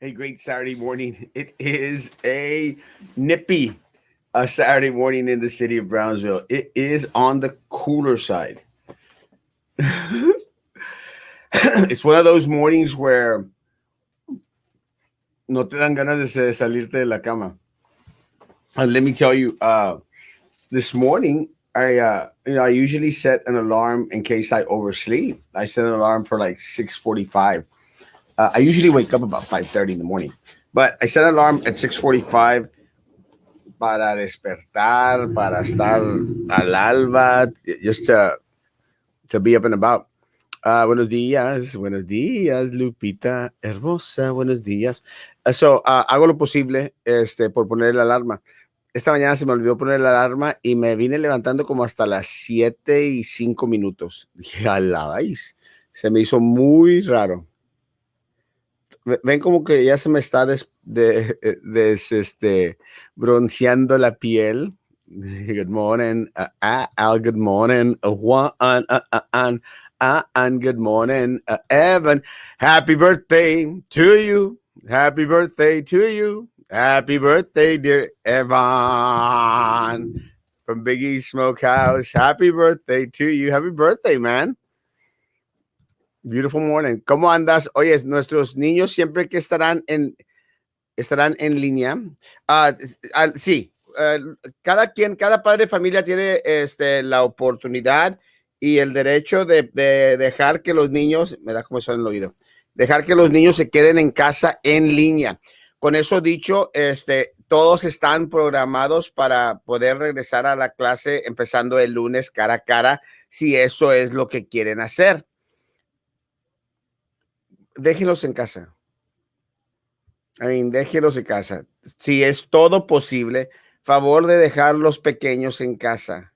Hey, great Saturday morning. It is a nippy Saturday morning in the city of Brownsville. It is on the cooler side. It's one of those mornings where no te dan ganas de salirte de la cama. And let me tell you, this morning I usually set an alarm in case I oversleep. I set an alarm for like 6:45. I usually wake up about 5:30 in the morning, but I set an alarm at 6:45 para despertar, para estar al alba, just to be up and about. Buenos días, Lupita, hermosa, buenos días. Hago lo posible por poner la alarma. Esta mañana se me olvidó poner la alarma y me vine levantando como hasta las 7:05. Dije, alabáis, se me hizo muy raro. Ven como que ya se me está bronceando la piel. Good morning, Al, good morning, Juan, and good morning, Evan. Happy birthday to you. Happy birthday to you. Happy birthday, dear Evan. From Biggie's Smokehouse. Happy birthday to you. Happy birthday, man. Beautiful morning. ¿Cómo andas? Oye, nuestros niños siempre que estarán en línea. Sí, cada padre de familia tiene la oportunidad y el derecho de dejar que los niños, me da como eso en el oído, dejar que los niños se queden en casa en línea. Con eso dicho, todos están programados para poder regresar a la clase empezando el lunes cara a cara, si eso es lo que quieren hacer. Déjenlos en casa. Déjenlos en casa. Si es todo posible, favor de dejar los pequeños en casa.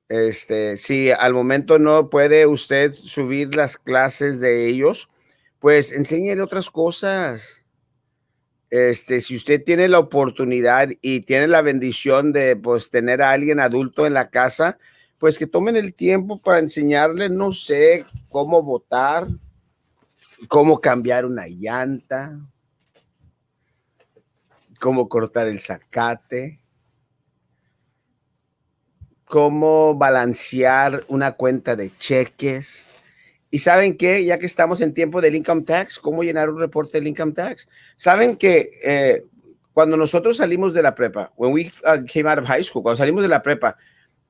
Si al momento no puede usted subir las clases de ellos, pues enséñele otras cosas. Si usted tiene la oportunidad y tiene la bendición de pues tener a alguien adulto en la casa, pues que tomen el tiempo para enseñarle, no sé, cómo botar, cómo cambiar una llanta, cómo cortar el zacate, cómo balancear una cuenta de cheques. Y ¿saben qué? Ya que estamos en tiempo del income tax, ¿cómo llenar un reporte del income tax? ¿Saben que cuando nosotros salimos de la prepa, when we came out of high school, cuando salimos de la prepa,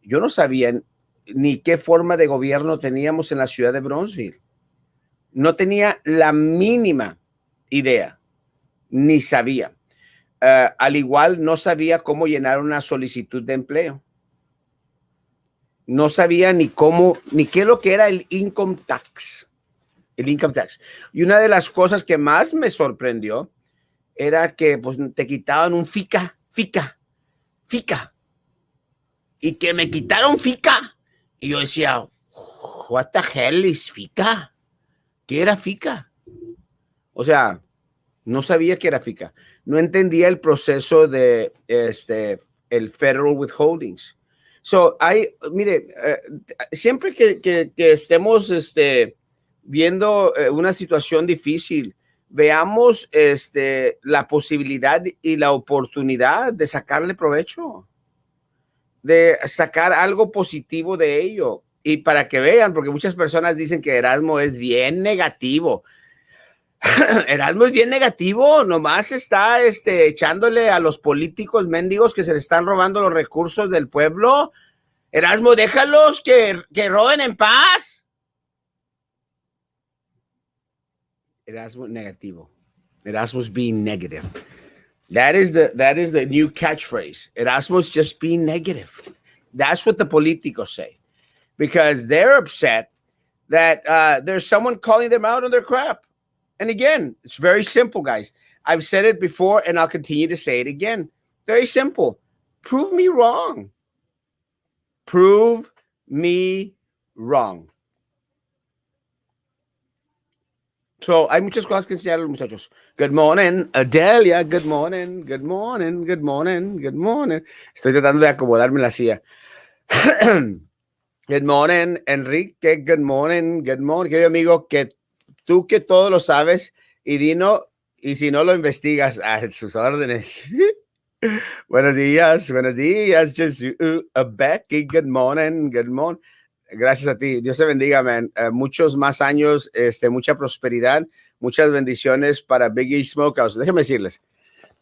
yo no sabía ni qué forma de gobierno teníamos en la ciudad de Brownsville. No tenía la mínima idea, ni sabía. Al igual, no sabía cómo llenar una solicitud de empleo. No sabía ni cómo, ni qué es lo que era el income tax. El income tax. Y una de las cosas que más me sorprendió era que pues, te quitaban un fica. Y que me quitaron fica. Y yo decía, what the hell is fica? ¿Qué era fica? O sea, no sabía qué era fica. No entendía el proceso de el federal withholdings. Mire, siempre que estemos viendo una situación difícil, veamos la posibilidad y la oportunidad de sacarle provecho, de sacar algo positivo de ello. Y para que vean, porque muchas personas dicen que Erasmo es bien negativo. Erasmo es bien negativo, nomás está echándole a los políticos mendigos que se le están robando los recursos del pueblo. Erasmo, déjalos que roben en paz. Erasmo negativo. Erasmo's being negative. That is the new catchphrase. Erasmo's just being negative. That's what the políticos say, because they're upset that there's someone calling them out on their crap. And again, it's very simple, guys. I've said it before and I'll continue to say it again. Very simple. Prove me wrong. Prove me wrong. So, hay muchas cosas que enseñar a los muchachos. Good morning, Adelia. Good morning, good morning, good morning, good morning. Estoy tratando de acomodarme la silla. Good morning, Enrique. Good morning, good morning. Querido amigo, que tú que todo lo sabes, y y si no lo investigas, a sus órdenes. Buenos días, Jesús. Becky, good morning, good morning. Gracias a ti. Dios te bendiga, man. Muchos más años, mucha prosperidad, muchas bendiciones para Biggie Smokehouse. Déjenme decirles,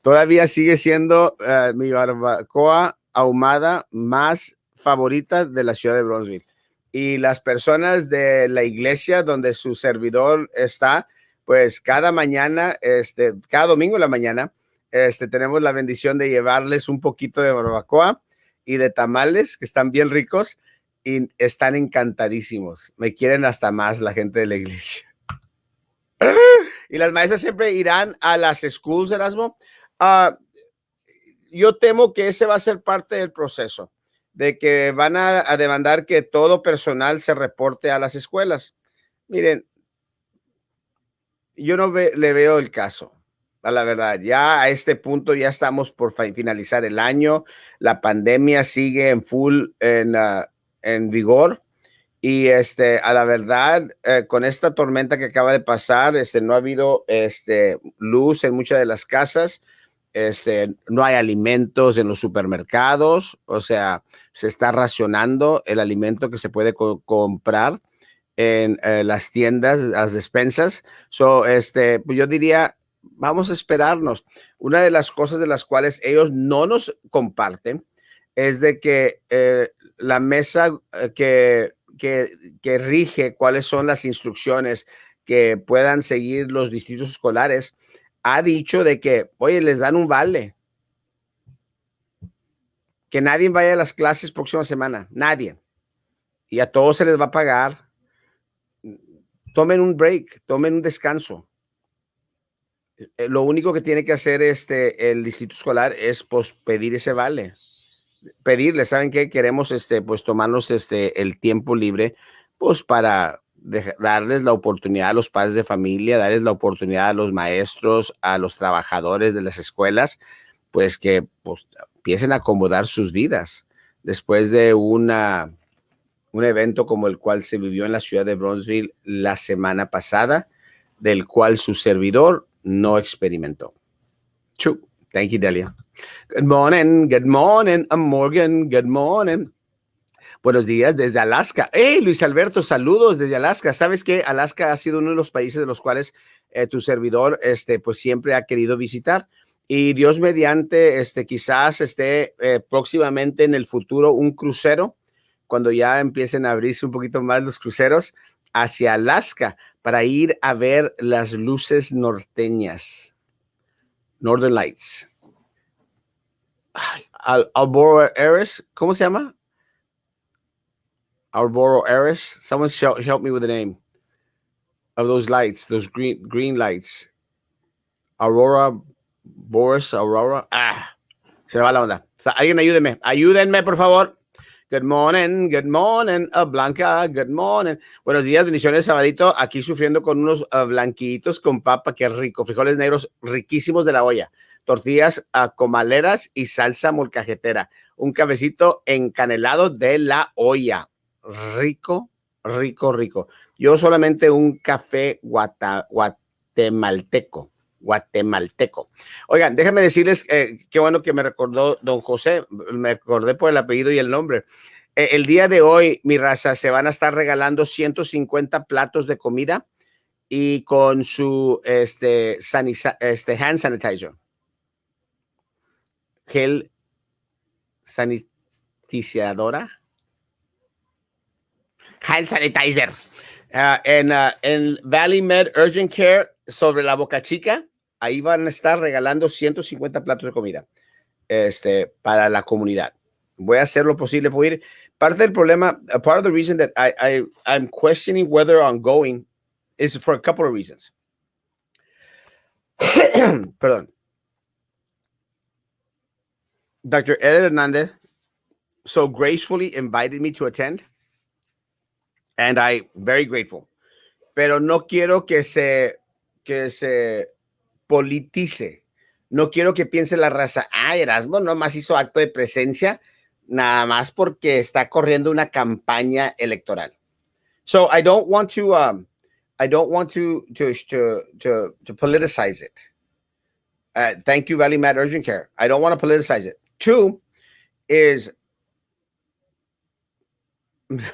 todavía sigue siendo mi barbacoa ahumada más favorita de la ciudad de Bronzeville. Y las personas de la iglesia donde su servidor está, pues cada mañana, cada domingo en la mañana, tenemos la bendición de llevarles un poquito de barbacoa y de tamales que están bien ricos y están encantadísimos. Me quieren hasta más la gente de la iglesia. Y las maestras siempre irán a las schools, Erasmo. Yo temo que ese va a ser parte del proceso, de que van a demandar que todo personal se reporte a las escuelas. Miren, yo no le veo el caso, a la verdad. Ya a este punto ya estamos por finalizar el año, la pandemia sigue en full, en vigor. Y a la verdad, con esta tormenta que acaba de pasar, no ha habido luz en muchas de las casas. No hay alimentos en los supermercados, o sea, se está racionando el alimento que se puede comprar en las tiendas, las despensas. Pues yo diría, vamos a esperarnos. Una de las cosas de las cuales ellos no nos comparten es de que la mesa que rige cuáles son las instrucciones que puedan seguir los distritos escolares, ha dicho de que, oye, les dan un vale. Que nadie vaya a las clases próxima semana, nadie. Y a todos se les va a pagar. Tomen un break, tomen un descanso. Lo único que tiene que hacer el distrito escolar es pues, pedir ese vale. Pedirle, ¿saben qué? Queremos pues tomarnos el tiempo libre pues para darles la oportunidad a los padres de familia, darles la oportunidad a los maestros, a los trabajadores de las escuelas, pues que pues, empiecen a acomodar sus vidas después de un evento como el cual se vivió en la ciudad de Bronzeville la semana pasada, del cual su servidor no experimentó. Thank you, Delia. Good morning, Morgan, good morning. Buenos días desde Alaska. Hey, Luis Alberto, saludos desde Alaska. ¿Sabes qué? Alaska ha sido uno de los países de los cuales tu servidor pues siempre ha querido visitar. Y Dios mediante, quizás esté próximamente en el futuro un crucero, cuando ya empiecen a abrirse un poquito más los cruceros hacia Alaska para ir a ver las luces norteñas. Northern Lights. Aurora Eris, ¿cómo se llama? Aurora Eris. Someone help me with the name of those lights, those green lights. Aurora, Boris, Aurora. Se me va la onda. Alguien ayúdenme, por favor. Good morning, Blanca, good morning. Buenos días, bendiciones, sabadito. Aquí sufriendo con unos blanquitos con papa, qué rico. Frijoles negros riquísimos de la olla. Tortillas comaleras y salsa molcajetera. Un cafecito encanelado de la olla. Rico, rico, rico. Yo solamente un café guatemalteco. Oigan, déjenme decirles qué bueno que me recordó don José. Me acordé por el apellido y el nombre. El día de hoy, mi raza, se van a estar regalando 150 platos de comida y con su hand sanitizer. Gel sanitizadora. Hand sanitizer. En Valley Med Urgent Care sobre la Boca Chica, ahí van a estar regalando 150 platos de comida para la comunidad. Voy a hacer lo posible por ir. Parte del problema, part of the reason that I'm questioning whether I'm going is for a couple of reasons. Perdón. Dr. Ed Hernandez so gracefully invited me to attend, and I'm very grateful. Pero no quiero que se politice. No quiero que piense la raza, Erasmo nomás hizo acto de presencia, nada más porque está corriendo una campaña electoral. So I don't want to politicize it. Thank you, Valley Med Urgent Care. I don't want to politicize it. Two is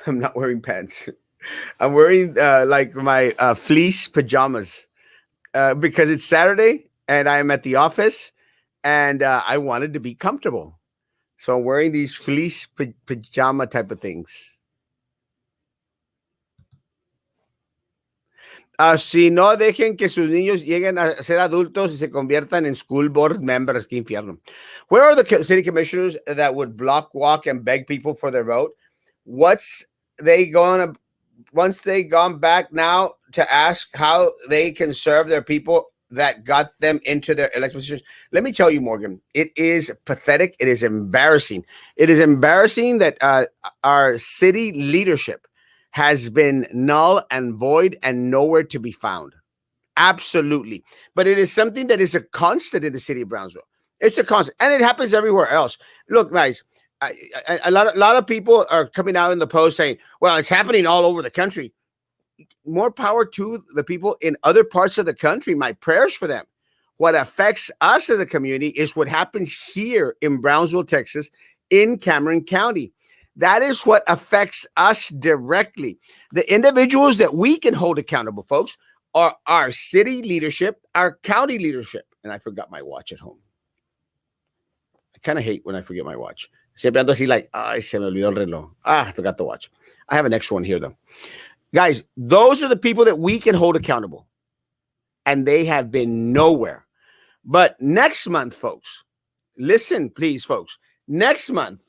I'm not wearing pants. I'm wearing like my fleece pajamas because it's Saturday and I'm at the office and I wanted to be comfortable. So I'm wearing these fleece pajama type of things. Si no dejen que sus niños lleguen a ser adultos y se conviertan en school board members, qué infierno. Where are the city commissioners that would block, walk, and beg people for their vote? What's they going to once they gone back now to ask how they can serve their people that got them into their elected positions? Let me tell you, Morgan, it is pathetic. It is embarrassing. It is embarrassing that our city leadership has been null and void and nowhere to be found. Absolutely. But it is something that is a constant in the city of Brownsville. It's a constant. And it happens everywhere else. Look, guys, a lot of people are coming out in the post saying, well, it's happening all over the country. More power to the people in other parts of the country. My prayers for them. What affects us as a community is what happens here in Brownsville, Texas, in Cameron County. That is what affects us directly. The individuals that we can hold accountable, folks, are our city leadership, our county leadership. And I forgot my watch at home. I kind of hate when I forget my watch. Siempre ando así like, ay, se me olvidó el reloj. I forgot the watch. I have an extra one here, though. Guys, those are the people that we can hold accountable. And they have been nowhere. But next month, folks, listen, please, folks. Next month,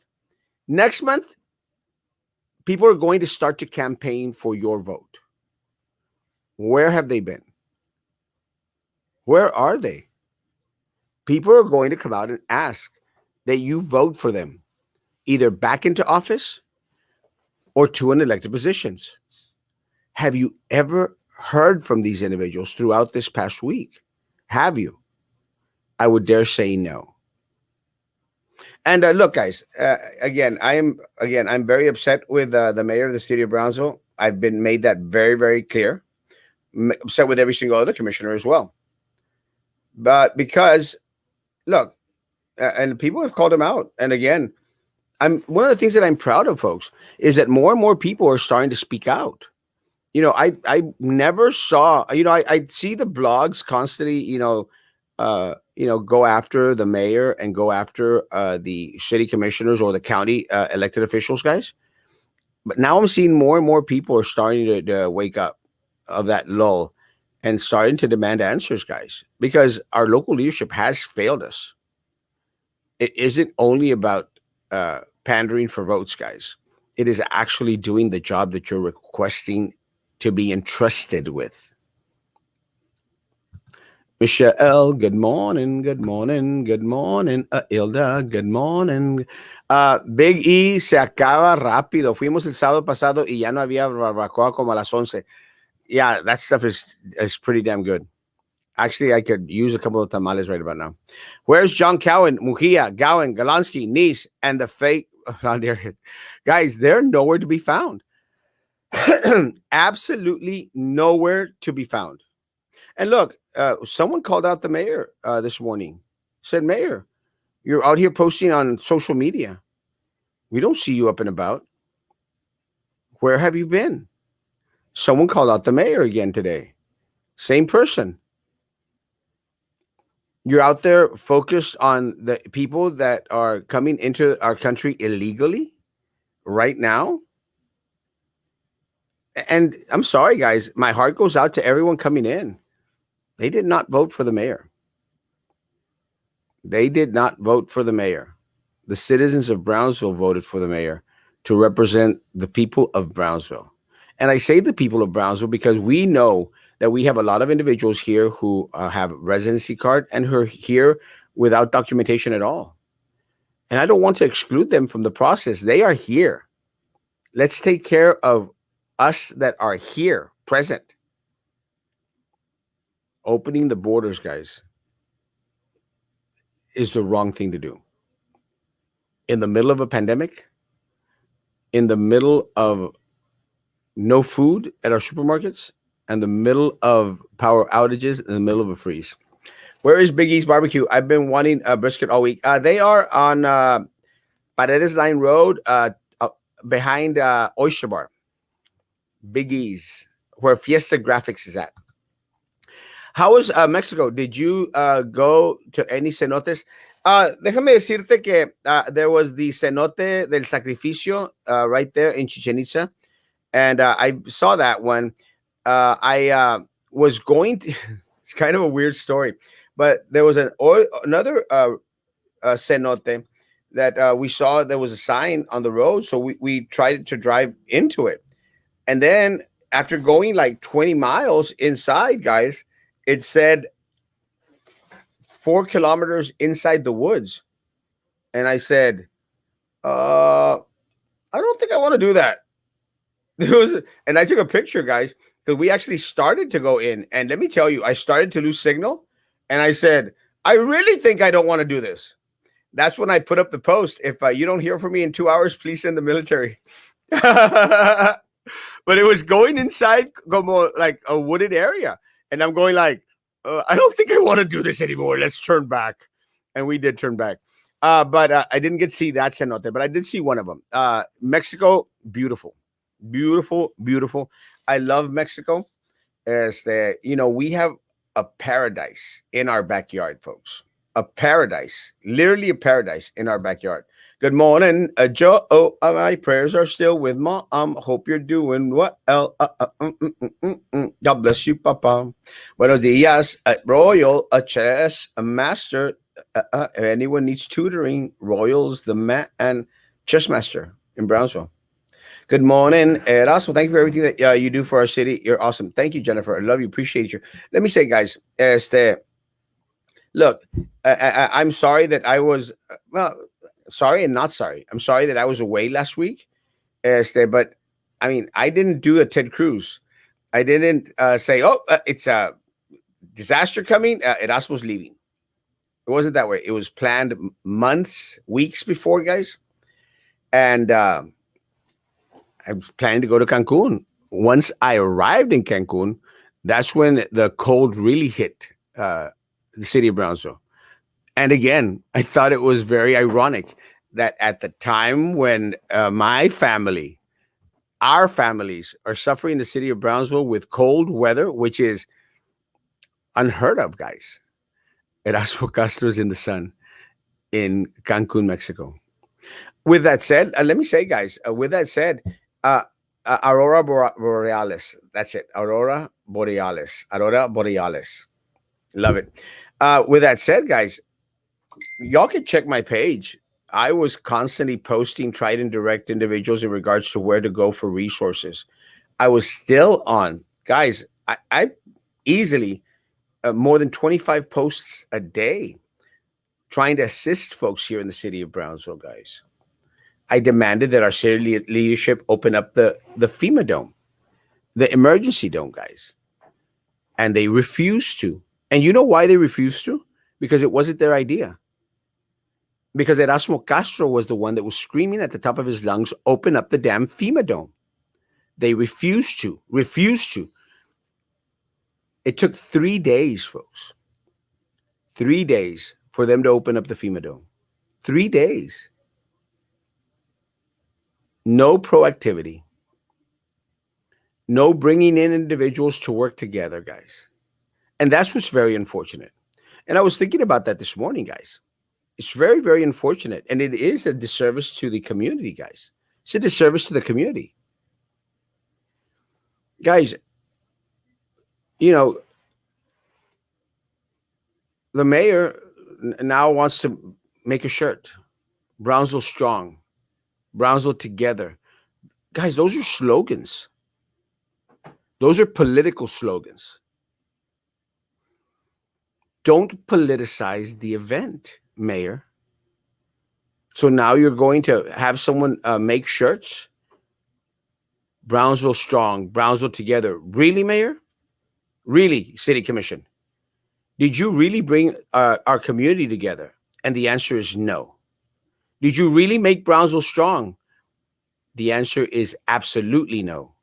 people are going to start to campaign for your vote. Where have they been? Where are they? People are going to come out and ask that you vote for them, either back into office or to an elected positions. Have you ever heard from these individuals throughout this past week? Have you? I would dare say no. And look, guys, I'm very upset with the mayor of the city of Brownsville. I've been made that very, very clear. Upset with every single other commissioner as well. But because, look, and people have called him out. And again, I'm one of the things that I'm proud of, folks, is that more and more people are starting to speak out. You know, I never saw, I see the blogs constantly, go after the mayor and go after the city commissioners or the county elected officials, guys. But now I'm seeing more and more people are starting to wake up of that lull and starting to demand answers, guys, because our local leadership has failed us. It isn't only about pandering for votes, guys. It is actually doing the job that you're requesting to be entrusted with. Michelle, good morning, good morning, good morning. Hilda, good morning. Big E se acaba rápido. Fuimos el sábado pasado y ya no había barbacoa como a las 11. Yeah, that stuff is pretty damn good. Actually, I could use a couple of tamales right about now. Where's John Cowan, Mujia, Gowan, Galansky, Nice, and the fake? Guys, they're nowhere to be found. Absolutely nowhere to be found. And look, someone called out the mayor this morning. Said, Mayor, you're out here posting on social media. We don't see you up and about. Where have you been? Someone called out the mayor again today. Same person. You're out there focused on the people that are coming into our country illegally right now. And I'm sorry, guys. My heart goes out to everyone coming in. They did not vote for the mayor. They did not vote for the mayor. The citizens of Brownsville voted for the mayor to represent the people of Brownsville. And I say the people of Brownsville because we know that we have a lot of individuals here who have residency card and who are here without documentation at all. And I don't want to exclude them from the process. They are here. Let's take care of us that are here, present. Opening the borders, guys, is the wrong thing to do. In the middle of a pandemic, in the middle of no food at our supermarkets, and the middle of power outages, in the middle of a freeze. Where is Big E's Barbecue? I've been wanting a brisket all week. They are on Paredes Line Road, behind Oyster Bar. Big E's, where Fiesta Graphics is at. How was Mexico? Did you go to any cenotes? Déjame decirte que there was the cenote del sacrificio right there in Chichen Itza, and I saw that one. I was going to. It's kind of a weird story, but there was another cenote that we saw. There was a sign on the road, so we tried to drive into it, and then after going like 20 miles inside, guys, it said 4 kilometers inside the woods. And I said, I don't think I want to do that. And I took a picture, guys, because we actually started to go in. And let me tell you, I started to lose signal. And I said, I really think I don't want to do this. That's when I put up the post. If you don't hear from me in 2 hours, please send the military. But it was going inside como like a wooded area. And I'm going like, I don't think I want to do this anymore. Let's turn back. And we did turn back. But I didn't get to see that cenote, but I did see one of them. Mexico, beautiful, beautiful, beautiful. I love Mexico. We have a paradise in our backyard, folks. A paradise, literally a paradise in our backyard. Good morning, Joe. My prayers are still with Mom. Hope you're doing well. God bless you, Papa. Buenos dias, Royal, a chess, a master. If anyone needs tutoring, Royal's the man and chess master in Brownsville. Good morning, Erasmo. Thank you for everything that you do for our city. You're awesome. Thank you, Jennifer. I love you. Appreciate you. Let me say, guys, look, I'm sorry that I was, sorry and not sorry. I'm sorry that I was away last week. But I mean, I didn't do a Ted Cruz. I didn't say, it's a disaster coming. Erasmo's leaving. It wasn't that way. It was planned months, weeks before, guys. And I was planning to go to Cancun. Once I arrived in Cancun, that's when the cold really hit the city of Brownsville. And again, I thought it was very ironic that at the time when my family, our families are suffering the city of Brownsville with cold weather, which is unheard of, guys. Erasmo Castro's in the sun in Cancun, Mexico. With that said, let me say, guys, with that said, Aurora Borealis. That's it. Aurora Borealis. Aurora Borealis. Love it. With that said, guys, y'all can check my page. I was constantly posting tried and direct individuals in regards to where to go for resources. I was still on. Guys, I easily more than 25 posts a day trying to assist folks here in the city of Brownsville, guys. I demanded that our city leadership open up the FEMA dome, the emergency dome, guys. And they refused to. And you know why they refused to? Because it wasn't their idea. Because Erasmo Castro was the one that was screaming at the top of his lungs, open up the damn FEMA dome. They refused to. It took 3 days, folks. 3 days for them to open up the FEMA dome. 3 days. No proactivity. No bringing in individuals to work together, guys. And that's what's very unfortunate. And I was thinking about that this morning, guys. It's very, very unfortunate. And it is a disservice to the community, guys. It's a disservice to the community. Guys, the mayor now wants to make a shirt. Brownsville strong. Brownsville together. Guys, those are slogans. Those are political slogans. Don't politicize the event, Mayor. So now you're going to have someone make shirts? Brownsville strong, Brownsville together. Really, Mayor? Really, City Commission? Did you really bring our community together? And the answer is no. Did you really make Brownsville strong? The answer is absolutely no.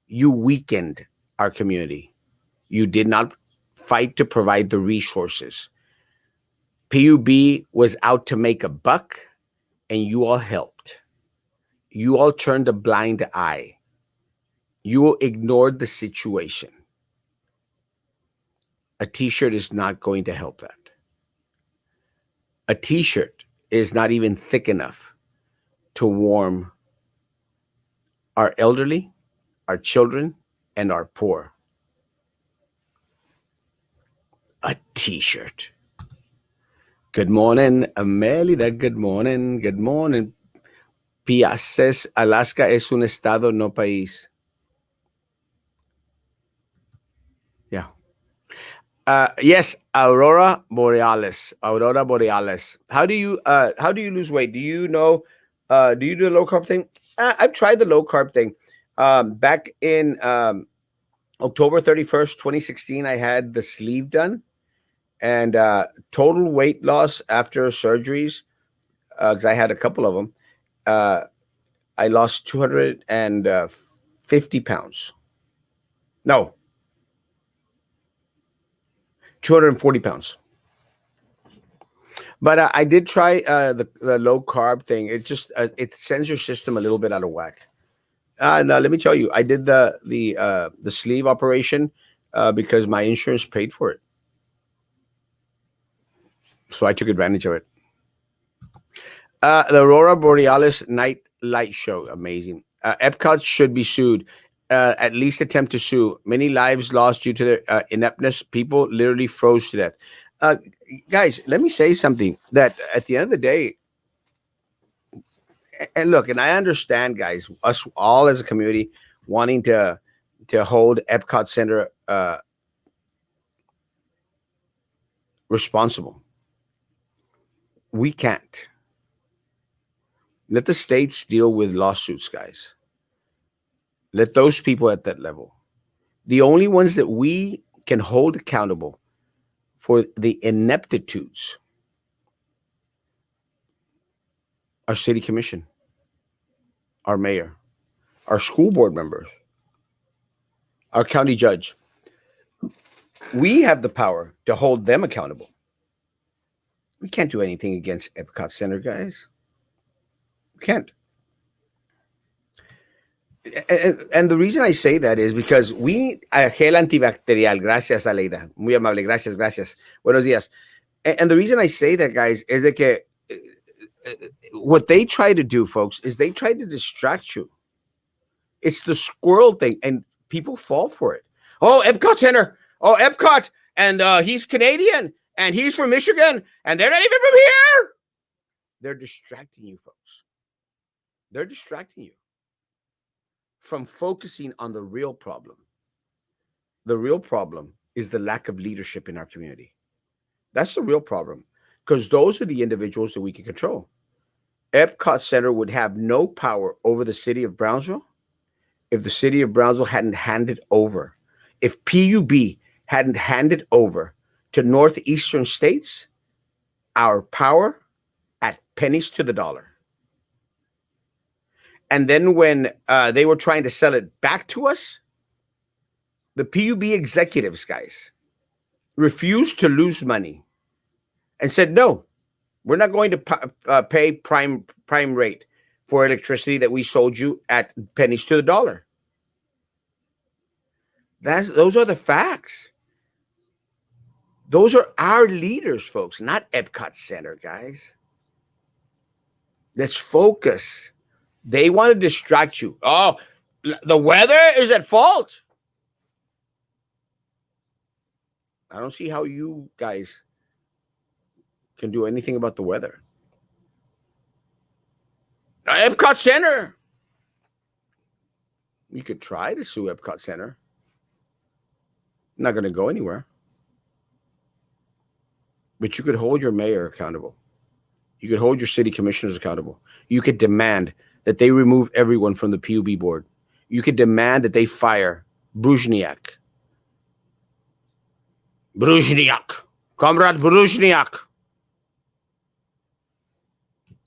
You weakened our community. You did not fight to provide the resources. PUB was out to make a buck, and you all helped. You all turned a blind eye. You ignored the situation. A t-shirt is not going to help that. A t-shirt is not even thick enough to warm our elderly, our children, and our poor. A t-shirt. Good morning, Amelida. Good morning. Good morning. Piaces, Alaska es un estado, no país. Yeah. Yes, Aurora Borealis. Aurora Borealis. How do you lose weight? Do you know? Do you do the low carb thing? I've tried the low carb thing. Back in October 31st, 2016, I had the sleeve done, and total weight loss after surgeries, because I had a couple of them. I lost 250 pounds. No, 240 pounds. But I did try the low carb thing. It just it sends your system a little bit out of whack. No, let me tell you, I did the sleeve operation because my insurance paid for it, so I took advantage of it. The Aurora Borealis night light show, amazing. Epcot should be sued. At least attempt to sue. Many lives lost due to their ineptness. People literally froze to death. Guys, let me say something that at the end of the day, and look, and I understand, guys, us all as a community wanting to hold Epcot Center responsible. We can't. Let the states deal with lawsuits, guys. Let those people at that level. The only ones that we can hold accountable for the ineptitudes, our city commission, our mayor, our school board members, our county judge. We have the power to hold them accountable. We can't do anything against Epcot Center, guys. We can't. And the reason I say that is because gel antibacterial, gracias Aleida, muy amable, gracias, buenos días. And the reason I say that, guys, is that what they try to do, folks, is they try to distract you. It's the squirrel thing, and people fall for it. Oh, Epcot Center. Oh, Epcot, and he's Canadian, and he's from Michigan, and they're not even from here. They're distracting you, folks. They're distracting you from focusing on the real problem. The real problem is the lack of leadership in our community. That's the real problem, because those are the individuals that we can control. Epcot Center would have no power over the city of Brownsville if the city of Brownsville hadn't handed over, if PUB hadn't handed over to northeastern states our power at pennies to the dollar. And then when they were trying to sell it back to us, the PUB executives, guys, refused to lose money and said, no, we're not going to pay prime rate for electricity that we sold you at pennies to the dollar. Those are the facts. Those are our leaders, folks, not Epcot Center, guys. Let's focus. They want to distract you. Oh, the weather is at fault. I don't see how you guys can do anything about the weather. Epcot Center. You could try to sue Epcot Center. Not going to go anywhere. But you could hold your mayor accountable. You could hold your city commissioners accountable. You could demand that they remove everyone from the PUB board. You could demand that they fire Bruzhniak. Comrade Bruzhniak.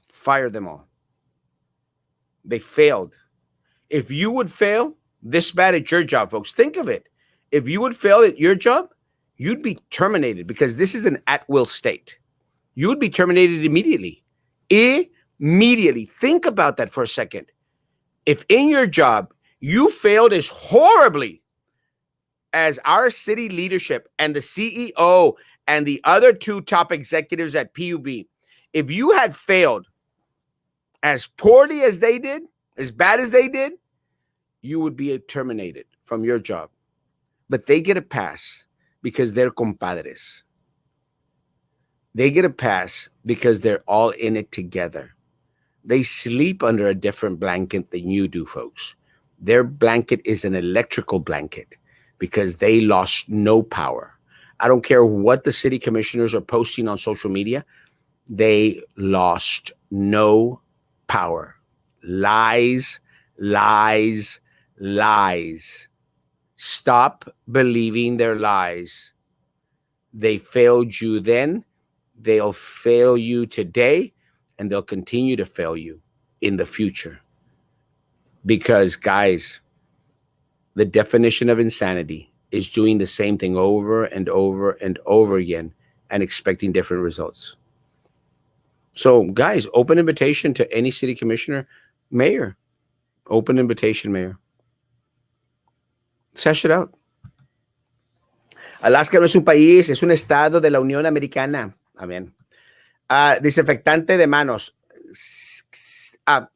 Fire them all. They failed. If you would fail this bad at your job, folks, think of it. If you would fail at your job, you'd be terminated, because this is an at-will state. you would be terminated immediately. Immediately. Think about that for a second. If in your job you failed as horribly as our city leadership and the CEO and the other two top executives at PUB, if you had failed as poorly as they did, as bad as they did, you would be terminated from your job. But they get a pass because they're compadres. They get a pass because they're all in it together. They sleep under a different blanket than you do, folks. Their blanket is an electrical blanket because they lost no power. I don't care what the city commissioners are posting on social media. They lost no power. Lies, lies, lies. Stop believing their lies. They failed you then. They'll fail you today, and they'll continue to fail you in the future. Because, guys, the definition of insanity is doing the same thing over and over and over again and expecting different results. So, guys, open invitation to any city commissioner, mayor. Open invitation, mayor. Sash it out. Alaska no es un país, es un estado de la Unión Americana. Amén. Desinfectante de manos.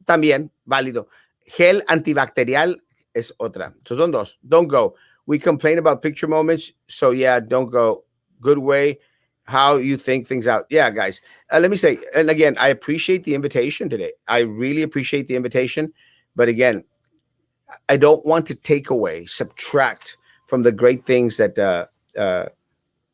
También válido. Gel antibacterial es otra. So son dos. Don't go. We complain about picture moments. So yeah, don't go. Good way. How you think things out. Yeah, guys. Let me say, and again, I appreciate the invitation today. I really appreciate the invitation. But again, I don't want to take away, subtract from the great things that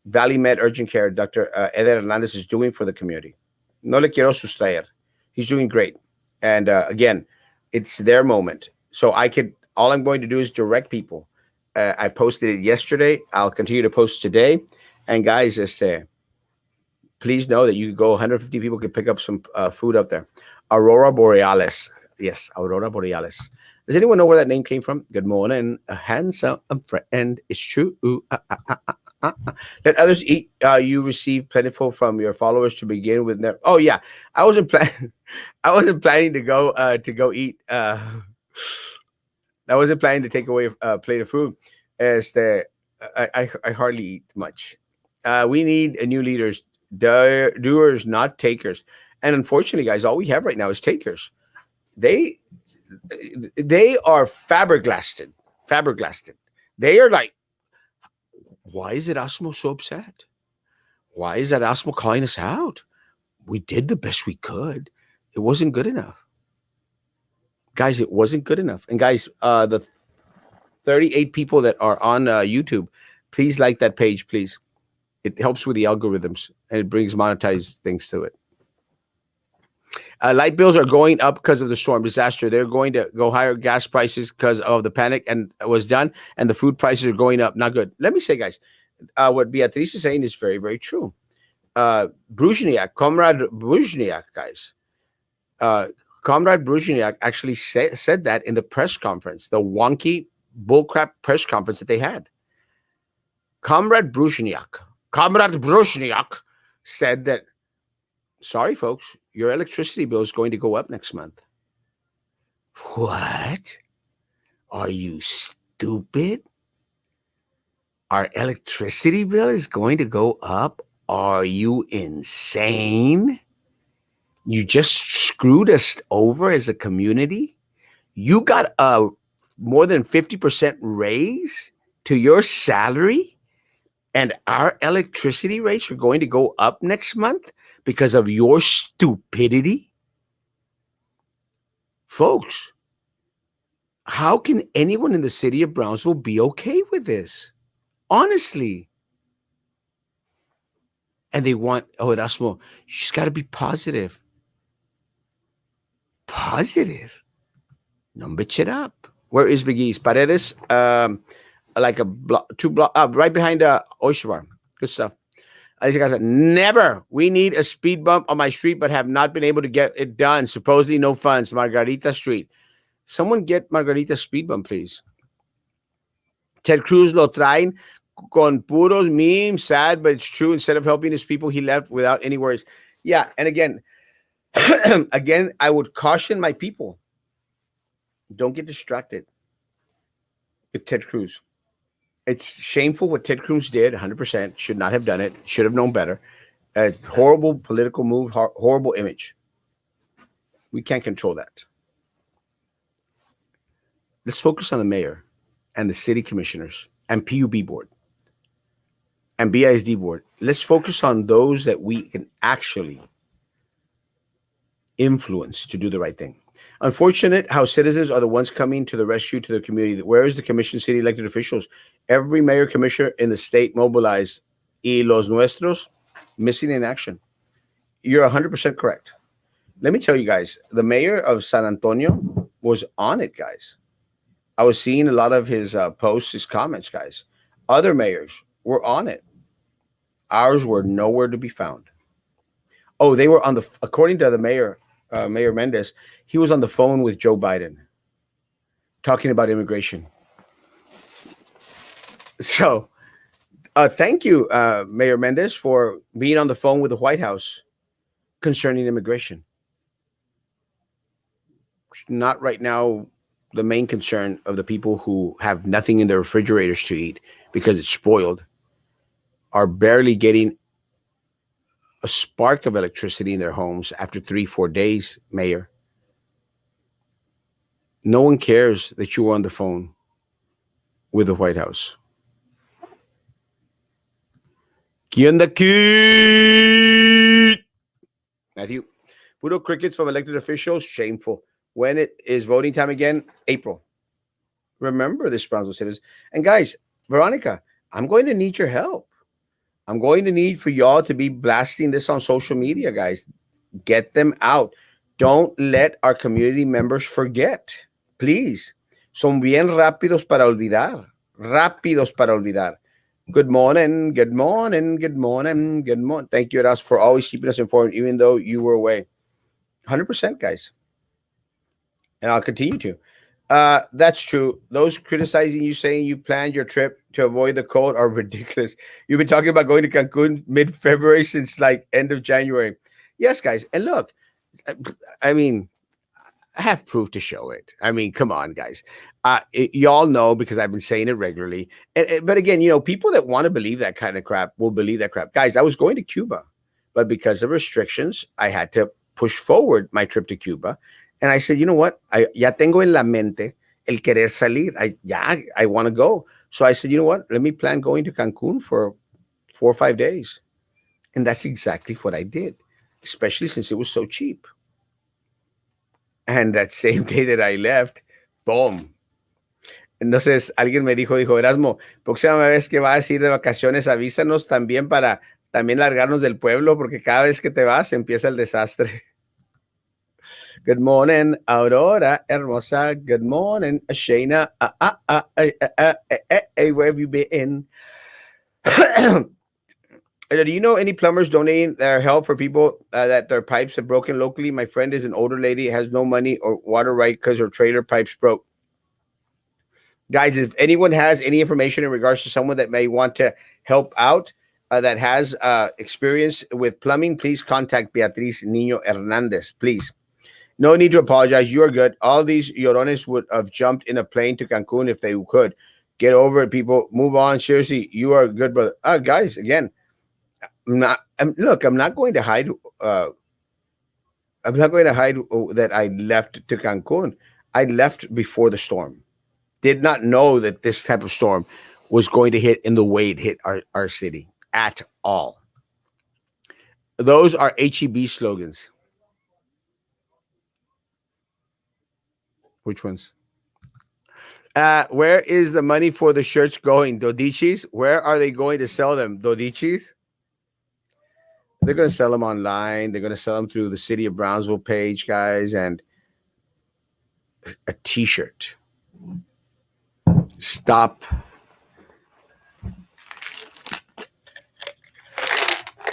Valley Med Urgent Care, Dr. Eder Hernandez is doing for the community. No le quiero sustraer. He's doing great. And again, it's their moment. So all I'm going to do is direct people. I posted it yesterday. I'll continue to post today. And guys, please know that you can go, 150 people can pick up some food up there. Aurora Borealis. Yes, Aurora Borealis. Does anyone know where that name came from? Good morning, a handsome friend. It's true. Let others eat. You receive plentiful from your followers to begin with. Oh yeah, I wasn't planning to go eat. I wasn't planning to take away a plate of food. I hardly eat much. We need new leaders, doers, not takers. And unfortunately, guys, all we have right now is takers. They are faberglasted. They are like, why is Erasmo so upset? Why is Erasmo calling us out? We did the best we could. It wasn't good enough. Guys, it wasn't good enough. And guys, the 38 people that are on YouTube, please like that page, please. It helps with the algorithms and it brings monetized things to it. Light bills are going up because of the storm disaster. They're going to go higher gas prices because of the panic and it was done. And the food prices are going up. Not good. Let me say, guys, what Beatriz is saying is very, very true. Bruzhniak, Comrade Bruzhniak, guys. Comrade Bruzhniak actually said that in the press conference, the wonky bullcrap press conference that they had. Comrade Bruzhniak said that, sorry, folks, your electricity bill is going to go up next month. What? Are you stupid? Our electricity bill is going to go up? Are you insane? You just screwed us over as a community? You got a more than 50% raise to your salary? And our electricity rates are going to go up next month because of your stupidity? Folks, how can anyone in the city of Brownsville be okay with this? Honestly. And they want, Erasmo, you just got to be positive. Positive? No, bitch it up. Where is Big East? Paredes, like a block, 2 block, right behind Oyster Bar. Good stuff. These guys said, never. We need a speed bump on my street, but have not been able to get it done. Supposedly no funds. Margarita Street. Someone get Margarita speed bump, please. Ted Cruz lo traen con puros memes, sad, but it's true. Instead of helping his people, he left without any worries. Yeah, and again, again, I would caution my people: don't get distracted with Ted Cruz. It's shameful what Ted Cruz did. 100% should not have done it. Should have known better. A horrible political move. Horrible image. We can't control that. Let's focus on the mayor and the city commissioners and PUB board and BISD board. Let's focus on those that we can actually influence to do the right thing. Unfortunate how citizens are the ones coming to the rescue to the community. Where is the commission, city elected officials? Every mayor commissioner in the state mobilized. Y los nuestros missing in action. You're 100% correct. Let me tell you guys, the mayor of San Antonio was on it, guys. I was seeing a lot of his posts, his comments, guys. Other mayors were on it. Ours were nowhere to be found. Oh, they were on the, according to the mayor, Mayor Mendez, he was on the phone with Joe Biden talking about immigration. So thank you, Mayor Mendez, for being on the phone with the White House concerning immigration. Not right now the main concern of the people who have nothing in their refrigerators to eat because it's spoiled, are barely getting a spark of electricity in their homes after 3-4 days, Mayor. No one cares that you were on the phone with the White House. ¿Qué onda, kid? Matthew, puro crickets from elected officials, shameful. When it is voting time again? April. Remember this, Brownsville citizens. And guys, Veronica, I'm going to need your help. I'm going to need for y'all to be blasting this on social media, guys. Get them out. Don't let our community members forget. Please. Son bien rápidos para olvidar. Rápidos para olvidar. Good morning. Good morning. Good morning. Good morning. Thank you, Erasmo, for always keeping us informed, even though you were away. 100%, guys. And I'll continue to. That's true. Those criticizing you saying you planned your trip to avoid the cold are ridiculous. You've been talking about going to Cancun mid-February since like end of January. Yes, guys. And look, I mean, I have proof to show it. I mean, come on, guys. Y'all know because I've been saying it regularly. But again, you know, people that want to believe that kind of crap will believe that crap. Guys, I was going to Cuba, but because of restrictions, I had to push forward my trip to Cuba. And I said, you know what? Ya tengo en la mente el querer salir. I want to go. So I said, you know what? Let me plan going to Cancun for 4 or 5 days. And that's exactly what I did, especially since it was so cheap. And that same day that I left, boom. Entonces, alguien me dijo, Erasmo, próxima vez que vas a ir de vacaciones, avísanos también para también largarnos del pueblo, porque cada vez que te vas, empieza el desastre. Good morning, Aurora, hermosa. Good morning, Shayna. Where have you been? Do you know any plumbers donating their help for people that their pipes have broken locally? My friend is an older lady, has no money or water right because her trailer pipes broke. Guys, if anyone has any information in regards to someone that may want to help out, that has experience with plumbing, please contact Beatriz Niño Hernandez, please. No need to apologize. You are good. All these llorones would have jumped in a plane to Cancun if they could. Get over it, people. Move on. Seriously, you are good, brother. Guys, again, I'm not going to hide. I'm not going to hide that I left to Cancun. I left before the storm. Did not know that this type of storm was going to hit in the way it hit our city at all. Those are HEB slogans. Which ones? Where is the money for the shirts going? Dodichis? Where are they going to sell them? Dodichis? They're going to sell them online. They're going to sell them through the City of Brownsville page, guys, and a t-shirt. Stop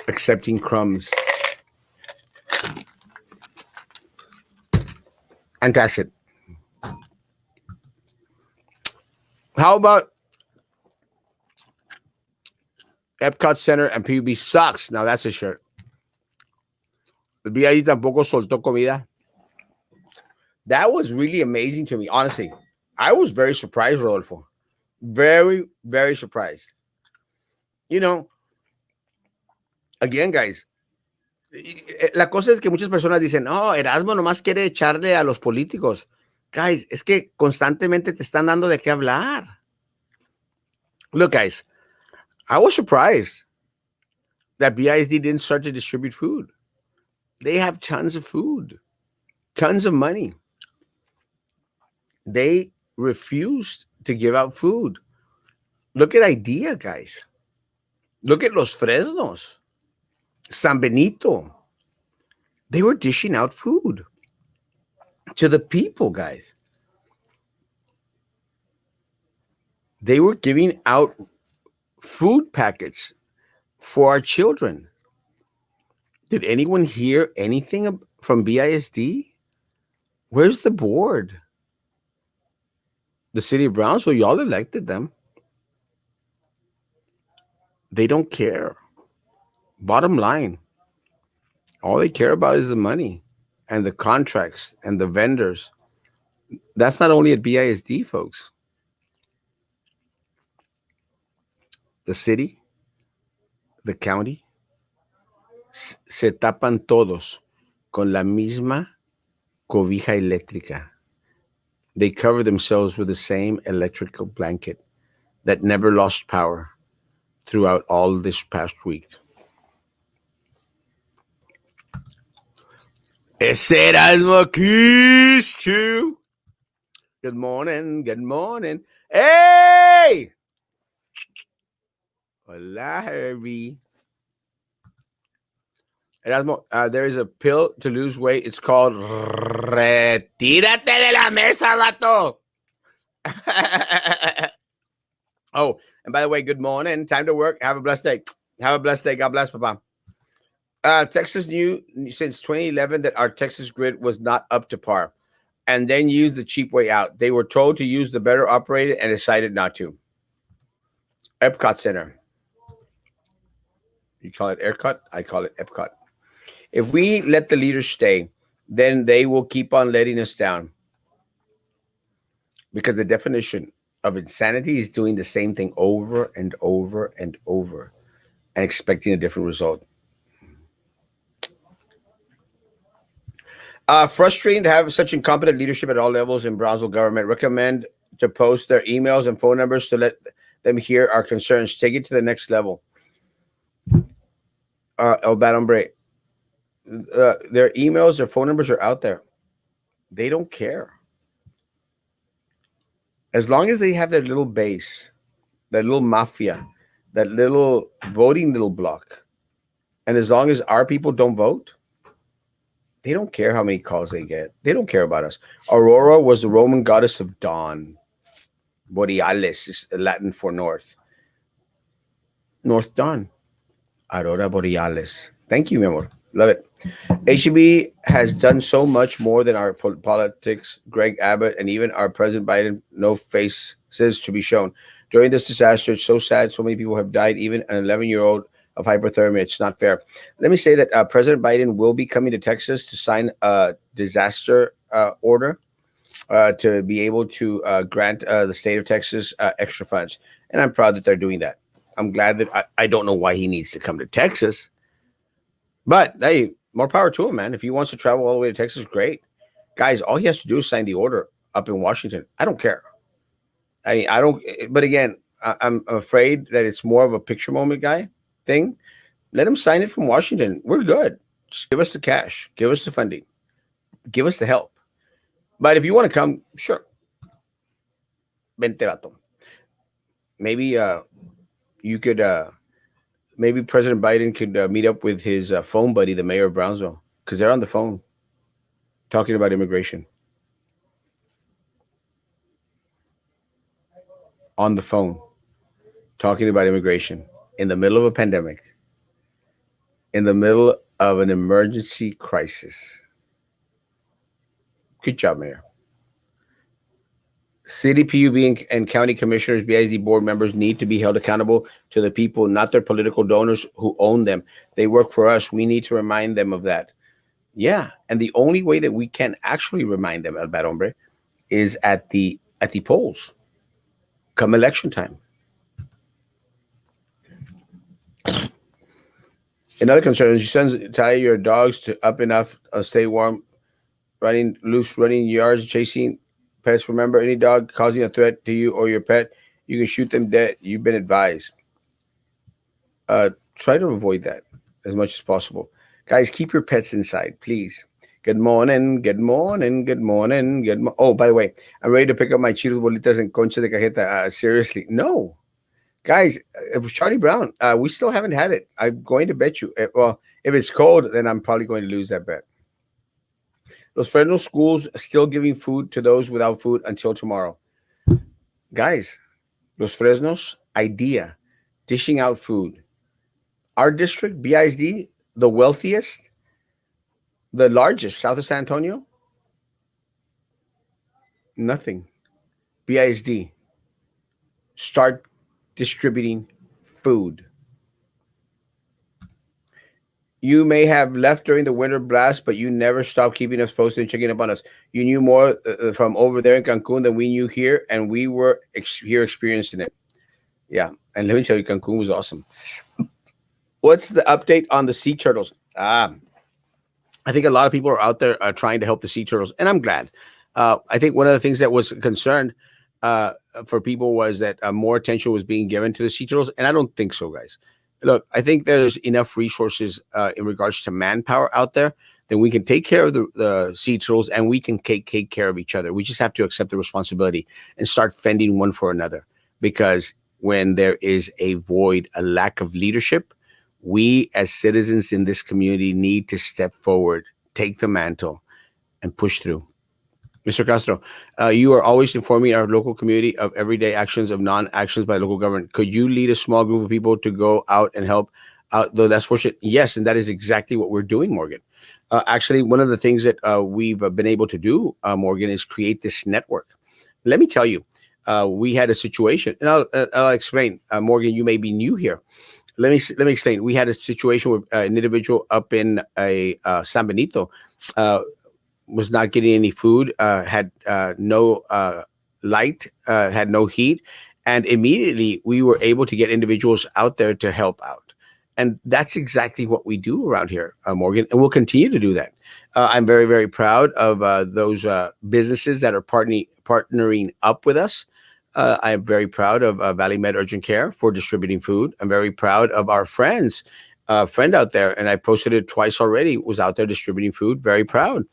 accepting crumbs. Antacid. How about Epcot Center and PUB sucks? Now that's a shirt. El BID tampoco soltó comida. That was really amazing to me, honestly. I was very surprised, Rodolfo. Very, very surprised. You know, again, guys, la cosa es que muchas personas dicen, no, Erasmo nomás quiere echarle a los políticos. Guys, es que constantemente te están dando de qué hablar. Look, guys, I was surprised that BISD didn't start to distribute food. They have tons of food, tons of money. They refused to give out food. Look at IDEA, guys. Look at Los Fresnos, San Benito. They were dishing out food to the people, guys. They were giving out food packets for our children. Did anyone hear anything from BISD? Where's the board? The city of Brownsville, y'all elected them. They don't care. Bottom line, all they care about is the money and the contracts and the vendors. That's not only at BISD, folks. The city, the county, se tapan todos con la misma cobija eléctrica. They cover themselves with the same electrical blanket that never lost power throughout all this past week. Ese Erasmo Kiss Chew. Good morning. Good morning. Hey! Hola, Herbie. Erasmo, there is a pill to lose weight. It's called Retírate de la mesa, vato. Oh, and by the way, good morning. Time to work. Have a blessed day. Have a blessed day. God bless, Papa. Texas knew since 2011 that our Texas grid was not up to par and then used the cheap way out. They were told to use the better operated and decided not to. Epcot Center. You call it ERCOT? I call it Epcot. If we let the leaders stay, then they will keep on letting us down. Because the definition of insanity is doing the same thing over and over and over and expecting a different result. Frustrating to have such incompetent leadership at all levels in Brownsville government. Recommend to post their emails and phone numbers to let them hear our concerns. Take it to the next level. El Bad Hombre. Their emails, their phone numbers are out there. They don't care. As long as they have their little base, that little mafia, that little voting little block, and as long as our people don't vote, they don't care how many calls they get. They don't care about us. Aurora was the Roman goddess of dawn. Borealis is Latin for north. North dawn. Aurora Borealis. Thank you, mi amor. Love it. HEB has done so much more than our politics, Greg Abbott, and even our President Biden, no faces to be shown. During this disaster, it's so sad. So many people have died, even an 11-year-old of hypothermia. It's not fair. Let me say that President Biden will be coming to Texas to sign a disaster order to be able to grant the state of Texas extra funds. And I'm proud that they're doing that. I'm glad that I don't know why he needs to come to Texas. But hey, more power to him, man. If he wants to travel all the way to Texas, great. Guys, all he has to do is sign the order up in Washington. I don't care. I don't. But again, I'm afraid that it's more of a picture moment guy thing. Let him sign it from Washington. We're good. Just give us the cash. Give us the funding. Give us the help. But if you want to come, sure. Vente, vato. Maybe you could... maybe President Biden could meet up with his phone buddy, the mayor of Brownsville, because they're on the phone talking about immigration. On the phone talking about immigration in the middle of a pandemic, in the middle of an emergency crisis. Good job, Mayor. City PUB and county commissioners, BISD board members need to be held accountable to the people, not their political donors who own them. They work for us. We need to remind them of that. Yeah, and the only way that we can actually remind them, El Bad Hombre, is at the polls come election time. Another concern is your sons tie your dogs to up enough, stay warm, running loose, running yards, chasing pets. Remember, any dog causing a threat to you or your pet, you can shoot them dead. You've been advised. Try to avoid that as much as possible. Guys, keep your pets inside, please. Good morning, good morning, good morning, Oh, by the way, I'm ready to pick up my Cheetos Bolitas and Concha de Cajeta. Seriously, no. Guys, it was Charlie Brown. We still haven't had it. I'm going to bet you. Well, if it's cold, then I'm probably going to lose that bet. Los Fresno schools still giving food to those without food until tomorrow. Guys, Los Fresnos idea, dishing out food. Our district, BISD, the wealthiest, the largest, south of San Antonio, nothing. BISD, start distributing food. You may have left during the winter blast, but you never stopped keeping us posted and checking up on us. You knew more from over there in Cancun than we knew here, and we were here experiencing it. Yeah, and let me tell you, Cancun was awesome. What's the update on the sea turtles? I think a lot of people are out there trying to help the sea turtles, and I'm glad. I think one of the things that was concerned for people was that more attention was being given to the sea turtles, and I don't think so, guys. Look, I think there's enough resources in regards to manpower out there that we can take care of the sea turtles, and we can take care of each other. We just have to accept the responsibility and start fending one for another. Because when there is a void, a lack of leadership, we as citizens in this community need to step forward, take the mantle, and push through. Mr. Castro, you are always informing our local community of everyday actions of non-actions by local government. Could you lead a small group of people to go out and help out the less fortunate? Yes, and that is exactly what we're doing, Morgan. Actually, one of the things that we've been able to do, Morgan, is create this network. Let me tell you, we had a situation, and I'll explain. Morgan, you may be new here. Let me explain. We had a situation with an individual up in a San Benito. Was not getting any food, had no light, had no heat. And immediately we were able to get individuals out there to help out. And that's exactly what we do around here, Morgan, and we'll continue to do that. I'm very, very proud of those businesses that are partnering up with us. I am very proud of Valley Med Urgent Care for distributing food. I'm very proud of our friend out there, and I posted it twice already, was out there distributing food. Very proud.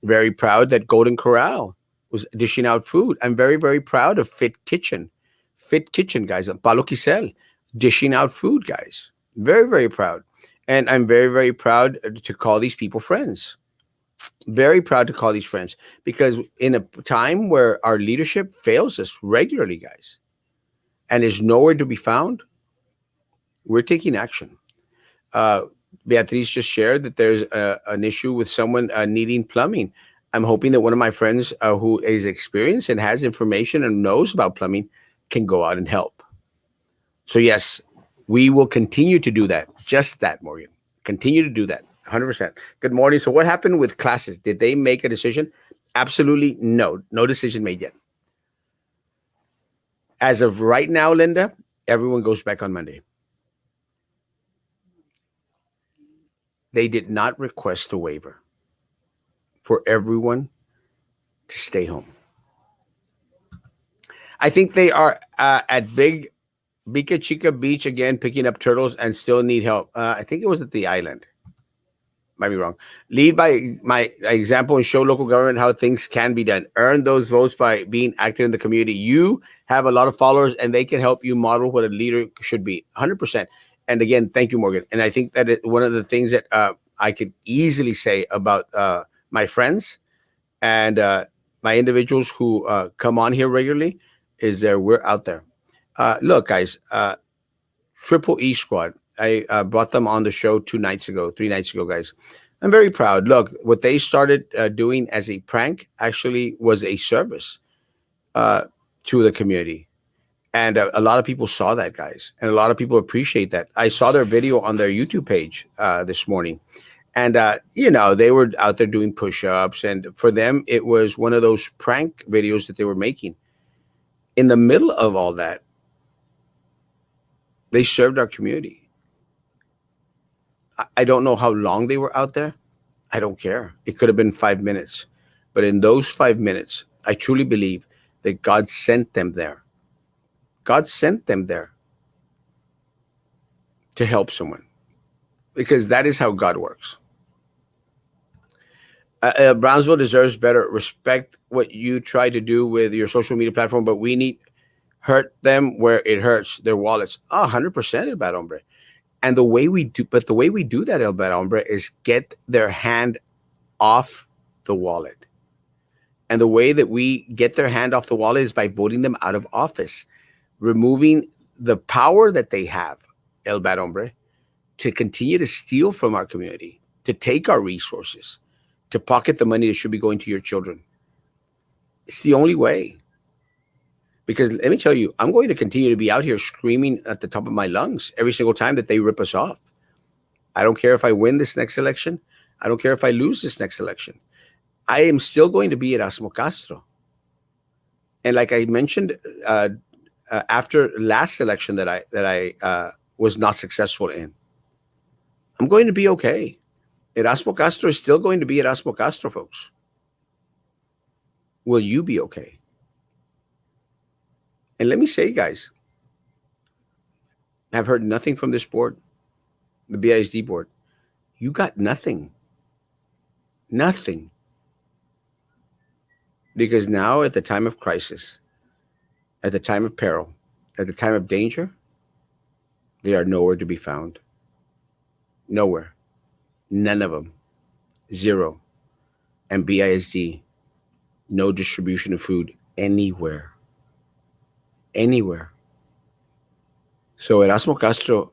Very proud that Golden Corral was dishing out food. I'm very, very proud of Fit Kitchen. Fit Kitchen, guys. Palo Quisel, dishing out food, guys. Very, very proud. And I'm very, very proud to call these people friends. Very proud to call these friends. Because in a time where our leadership fails us regularly, guys, and is nowhere to be found, we're taking action. Beatriz just shared that there's an issue with someone needing plumbing. I'm hoping that one of my friends who is experienced and has information and knows about plumbing can go out and help. So yes, we will continue to do that. Just that, Morgan. Continue to do that. 100%. Good morning. So what happened with classes? Did they make a decision? Absolutely no. No decision made yet. As of right now, Linda, everyone goes back on Monday. They did not request a waiver for everyone to stay home. I think they are at Big Bica Chica Beach again, picking up turtles and still need help. I think it was at the island. Might be wrong. Lead by my example and show local government how things can be done. Earn those votes by being active in the community. You have a lot of followers, and they can help you model what a leader should be. 100%. And again, thank you, Morgan. And I think that one of the things that I could easily say about my friends and my individuals who come on here regularly is that we're out there. Look, guys, Triple E Squad. I brought them on the show 3 nights ago, guys. I'm very proud. Look, what they started doing as a prank actually was a service to the community. And a lot of people saw that, guys. And a lot of people appreciate that. I saw their video on their YouTube page this morning. And they were out there doing push-ups, and for them it was one of those prank videos that they were making. In the middle of all that, they served our community. I don't know how long they were out there. I don't care. It could have been 5 minutes. But in those 5 minutes, I truly believe that God sent them there. God sent them there to help someone, because that is how God works. Brownsville deserves better. Respect what you try to do with your social media platform, but we need hurt them where it hurts their wallets. 100% El Bad Hombre. And the way we do that, El Bad Hombre, is get their hand off the wallet. And the way that we get their hand off the wallet is by voting them out of office, removing the power that they have, El Bad Hombre, to continue to steal from our community, to take our resources, to pocket the money that should be going to your children. It's the only way. Because let me tell you, I'm going to continue to be out here screaming at the top of my lungs every single time that they rip us off. I don't care if I win this next election. I don't care if I lose this next election. I am still going to be Erasmo Castro. And like I mentioned, after last election that I was not successful in, I'm going to be okay. Erasmo Castro is still going to be Erasmo Castro, folks. Will you be okay? And let me say, guys, I've heard nothing from this board, the BISD board. You got nothing. Nothing. Because now, at the time of crisis, at the time of peril, at the time of danger, they are nowhere to be found. Nowhere. None of them. Zero. And BISD, no distribution of food anywhere. Anywhere. So Erasmo Castro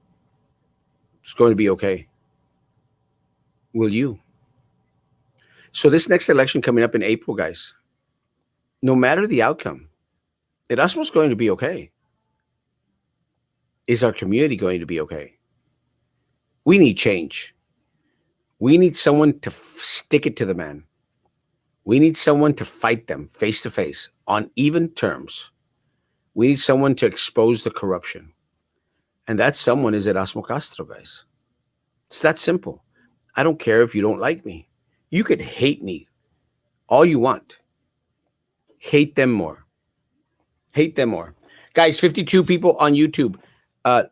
is going to be okay. Will you? So this next election coming up in April, guys, no matter the outcome, Erasmo's going to be okay. Is our community going to be okay? We need change. We need someone to stick it to the man. We need someone to fight them face to face on even terms. We need someone to expose the corruption. And that someone is Erasmo Castro, guys. It's that simple. I don't care if you don't like me. You could hate me all you want. Hate them more. Hate them more. Guys, 52 people on YouTube.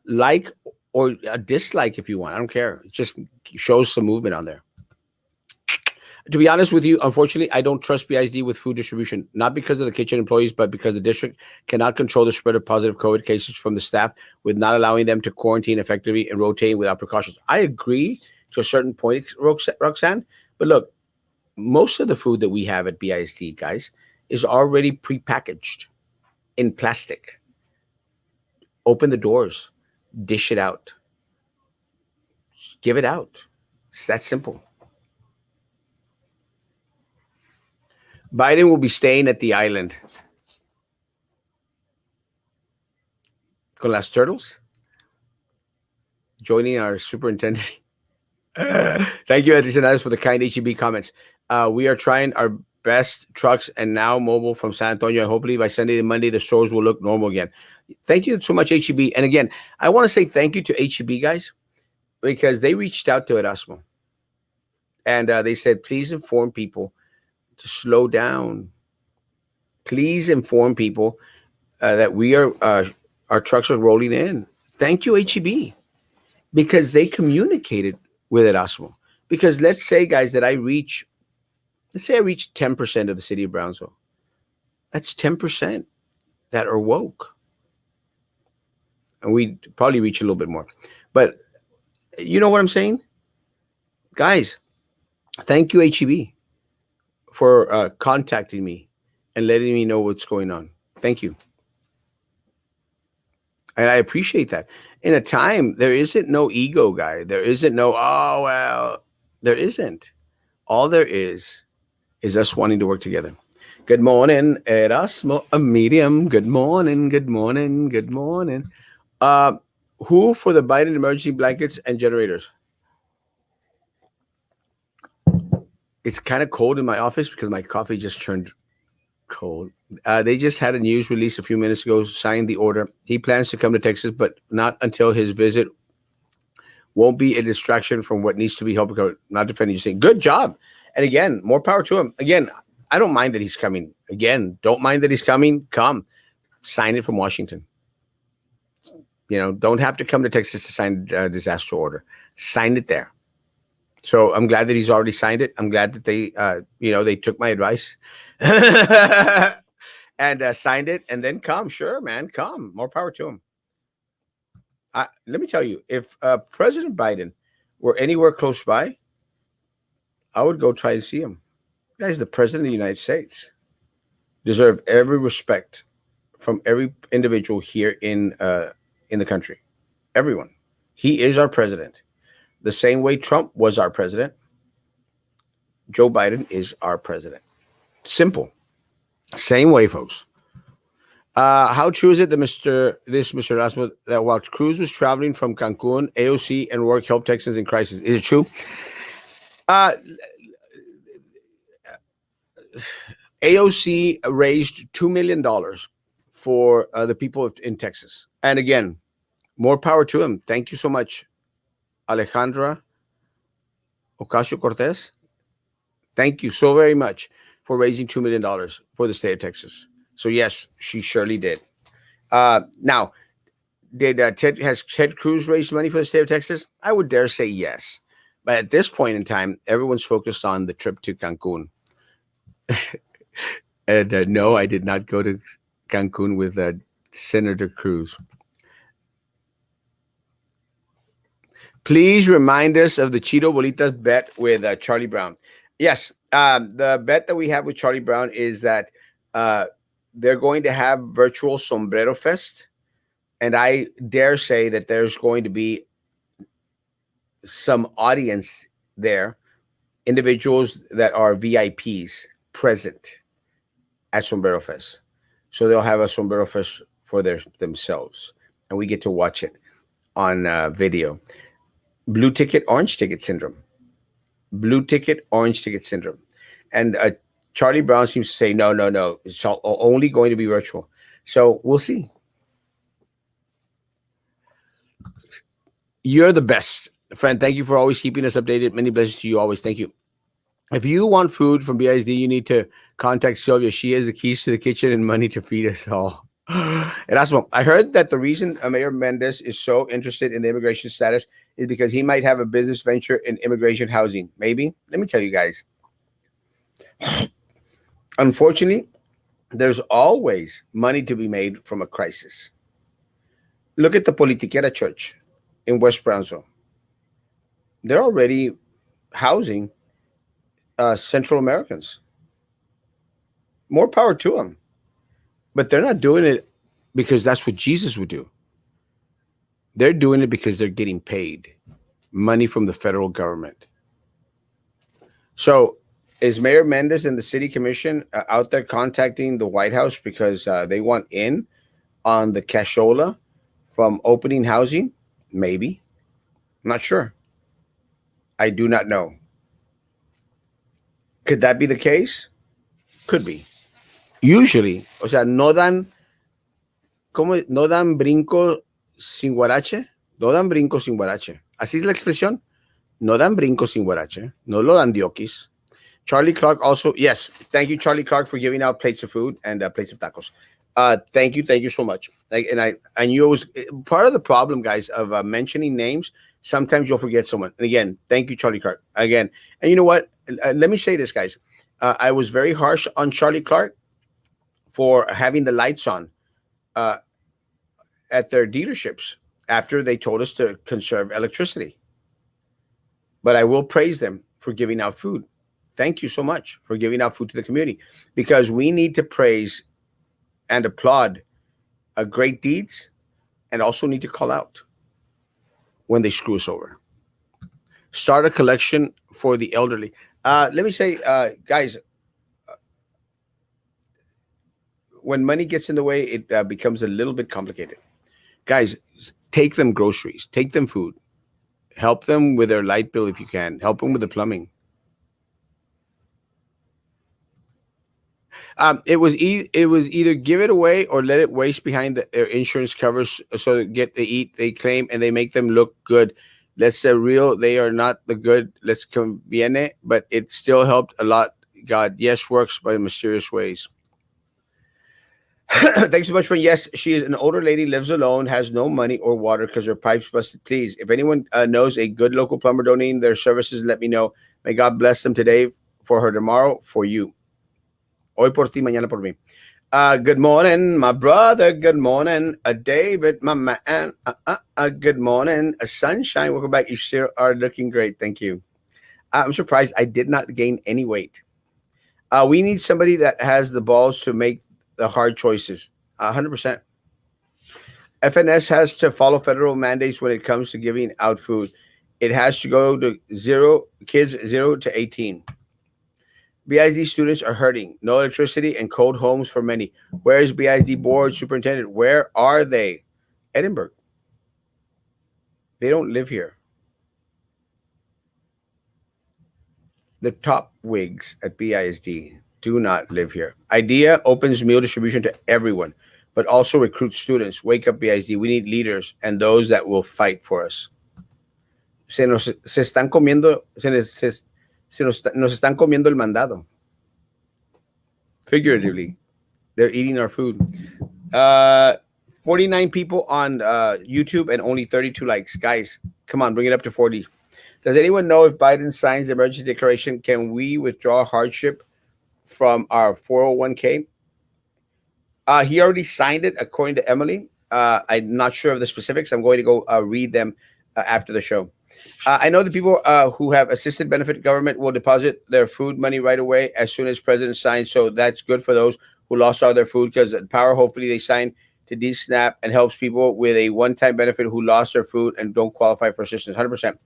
Like or dislike if you want. I don't care. It just shows some movement on there. To be honest with you, unfortunately, I don't trust BISD with food distribution, not because of the kitchen employees, but because the district cannot control the spread of positive COVID cases from the staff with not allowing them to quarantine effectively and rotating without precautions. I agree to a certain point, Roxanne, but look, most of the food that we have at BISD, guys, is already prepackaged in plastic. Open the doors, dish it out, give it out. It's that simple. Biden will be staying at the island. Con las turtles? Joining our superintendent. Thank you, Adrianadas, for the kind HEB comments. We are trying our best trucks and now mobile from San Antonio. And hopefully by Sunday and Monday, the stores will look normal again. Thank you so much, HEB. And again, I want to say thank you to HEB, guys, because they reached out to Erasmo. And they said, please inform people to slow down. Please inform people that we are our trucks are rolling in. Thank you, HEB, because they communicated with Erasmo. Because let's say, guys, that I reach 10% of the city of Brownsville. That's 10% that are woke. And we probably reach a little bit more. But you know what I'm saying? Guys, thank you, HEB, for contacting me and letting me know what's going on. Thank you. And I appreciate that. In a time, there isn't no ego, guy. There isn't no, oh, well, there isn't. All there is us wanting to work together. Good morning, Erasmo, a medium. Good morning, good morning, good morning. Who for the Biden emergency blankets and generators? It's kind of cold in my office because my coffee just turned cold. They just had a news release a few minutes ago, signed the order. He plans to come to Texas, but not until his visit won't be a distraction from what needs to be helped. Not defending you, saying, good job. And again, more power to him. Again, I don't mind that he's coming. Again, don't mind that he's coming. Come, sign it from Washington. Don't have to come to Texas to sign a disaster order. Sign it there. So I'm glad that he's already signed it. I'm glad that they took my advice and signed it, and then come. Sure, man, come. More power to him. Let me tell you, if President Biden were anywhere close by, I would go try and see him. The guy's the president of the United States. Deserve every respect from every individual here in the country. Everyone. He is our president. The same way Trump was our president, Joe Biden is our president. Simple. Same way, folks. How true is it that Mr. Erasmo, that while Cruz was traveling from Cancun, AOC and work helped Texans in crisis? Is it true? AOC raised $2 million for the people in Texas. And again, more power to him. Thank you so much, Alejandra Ocasio-Cortez. Thank you so very much for raising $2 million for the state of Texas. So yes, she surely did. Now, has Ted Cruz raised money for the state of Texas? I would dare say yes. But at this point in time, everyone's focused on the trip to Cancun. And no, I did not go to Cancun with Senator Cruz. Please remind us of the Cheeto Bolitas bet with Charlie Brown. Yes, the bet that we have with Charlie Brown is that they're going to have virtual Sombrero Fest. And I dare say that there's going to be some audience there, individuals that are VIPs present at Sombrero Fest. So they'll have a Sombrero Fest for themselves. And we get to watch it on video. Blue ticket, orange ticket syndrome. Blue ticket, orange ticket syndrome. And Charlie Brown seems to say, no. It's only going to be virtual. So we'll see. You're the best. Friend, thank you for always keeping us updated. Many blessings to you always. Thank you. If you want food from BISD, you need to contact Sylvia. She has the keys to the kitchen and money to feed us all. Erasmo, I heard that the reason Mayor Mendez is so interested in the immigration status is because he might have a business venture in immigration housing. Maybe. Let me tell you guys. Unfortunately, there's always money to be made from a crisis. Look at the Politiquera Church in West Brownsville. They're already housing Central Americans. More power to them. But they're not doing it because that's what Jesus would do. They're doing it because they're getting paid money from the federal government. So is Mayor Mendez and the city commission out there contacting the White House because they want in on the cashola from opening housing? Maybe. I'm not sure. I do not know. Could that be the case? Could be. Usually, o sea, no dan brinco sin guarache. No dan brinco sin guarache. Así es la expresión. No dan brinco sin guarache. No lo dan diokis. Charlie Clark also, yes. Thank you, Charlie Clark, for giving out plates of food and plates of tacos. Thank you so much. I knew it was part of the problem, guys, of mentioning names. Sometimes you'll forget someone. And again, thank you, Charlie Clark. Again, and you know what? Let me say this, guys. I was very harsh on Charlie Clark for having the lights on at their dealerships after they told us to conserve electricity. But I will praise them for giving out food. Thank you so much for giving out food to the community, because we need to praise and applaud great deeds and also need to call out when they screw us over. Start a collection for the elderly. Let me say, guys, when money gets in the way, it becomes a little bit complicated. Guys, take them groceries, take them food, help them with their light bill if you can, help them with the plumbing. It was either give it away or let it waste behind their insurance covers, so they eat, they claim, and they make them look good. Let's say real, they are not the good. Let's conviene, but it still helped a lot. God, yes, works by mysterious ways. Thanks so much for yes. She is an older lady, lives alone, has no money or water because her pipes busted. Please, if anyone knows a good local plumber donating their services, let me know. May God bless them today, for her tomorrow, for you. Hoy por ti, mañana por mí. Good morning, my brother. Good morning, David, my man. Good morning, Sunshine. Welcome back. You still are looking great. Thank you. I'm surprised I did not gain any weight. We need somebody that has the balls to make the hard choices. 100%. FNS has to follow federal mandates when it comes to giving out food. It has to go to kids 0 to 18. BISD students are hurting. No electricity and cold homes for many. Where is BISD board superintendent? Where are they? Edinburgh. They don't live here. The top wigs at BISD do not live here. IDEA opens meal distribution to everyone, but also recruits students. Wake up, BISD. We need leaders and those that will fight for us. Se están comiendo, nos están comiendo el mandado. Figuratively, they're eating our food. 49 people on YouTube and only 32 likes. Guys, come on, bring it up to 40. Does anyone know if Biden signs the emergency declaration, can we withdraw hardship from our 401k? He already signed it, according to Emily. I'm not sure of the specifics. I'm going to go read them after the show. I know the people who have assisted benefit government will deposit their food money right away as soon as president signs. So that's good for those who lost all their food, because the power, hopefully they sign to DSNAP and helps people with a one-time benefit who lost their food and don't qualify for assistance. 100%.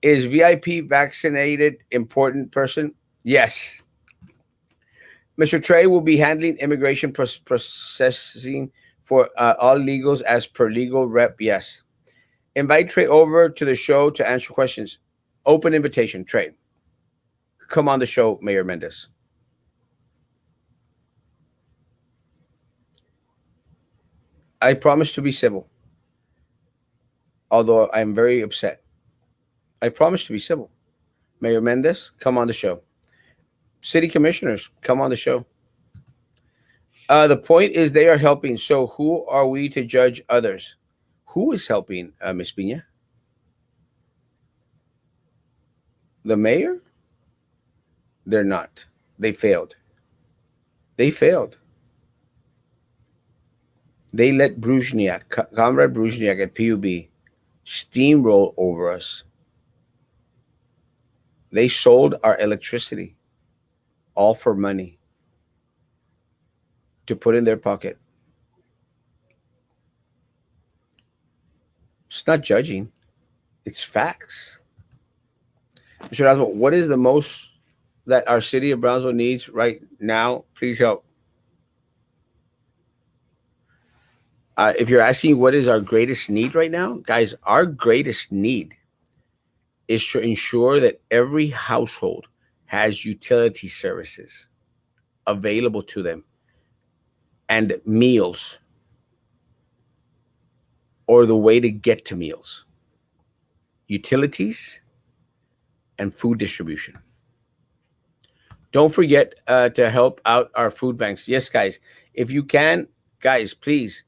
Is VIP vaccinated important person? Yes. Mr. Trey will be handling immigration processing for all legals as per legal rep. Yes. Invite Trey over to the show to answer questions. Open invitation, Trey. Come on the show, Mayor Mendez. I promise to be civil, although I'm very upset. I promise to be civil. Mayor Mendez, come on the show. City commissioners, come on the show. The point is they are helping. So who are we to judge others? Who is helping, Ms. Pina? The mayor? They're not. They failed. They failed. They let Bruzhniak, Comrade Bruzhniak at PUB, steamroll over us. They sold our electricity, all for money, to put in their pocket. It's not judging. It's facts. Mr. Erasmo, what is the most that our city of Brownsville needs right now? Please help. If you're asking what is our greatest need right now, guys, our greatest need is to ensure that every household has utility services available to them and meals, or the way to get to meals, utilities, and food distribution. Don't forget to help out our food banks. Yes, guys, if you can, guys, please